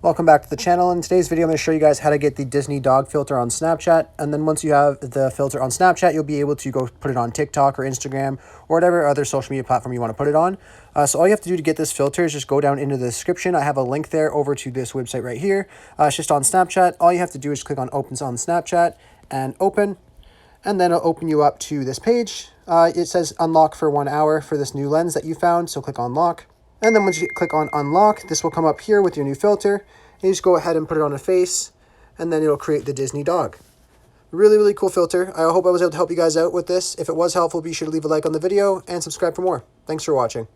Welcome back to the channel. In today's video, I'm going to show you guys how to get the Disney dog filter on Snapchat. And then once you have the filter on Snapchat, you'll be able to go put it on TikTok or Instagram or whatever other social media platform you want to put it on. So all you have to do to get this filter is just go down into the description. I have a link there over to this website right here. It's just on Snapchat. All you have to do is click on Open on Snapchat and open. And then it'll open you up to this page. It says unlock for 1 hour for this new lens that you found. So click on lock. And then once you click on unlock, this will come up here with your new filter. And you just go ahead and put it on a face, and then it'll create the Disney dog. Really, really cool filter. I hope I was able to help you guys out with this. If it was helpful, be sure to leave a like on the video and subscribe for more. Thanks for watching.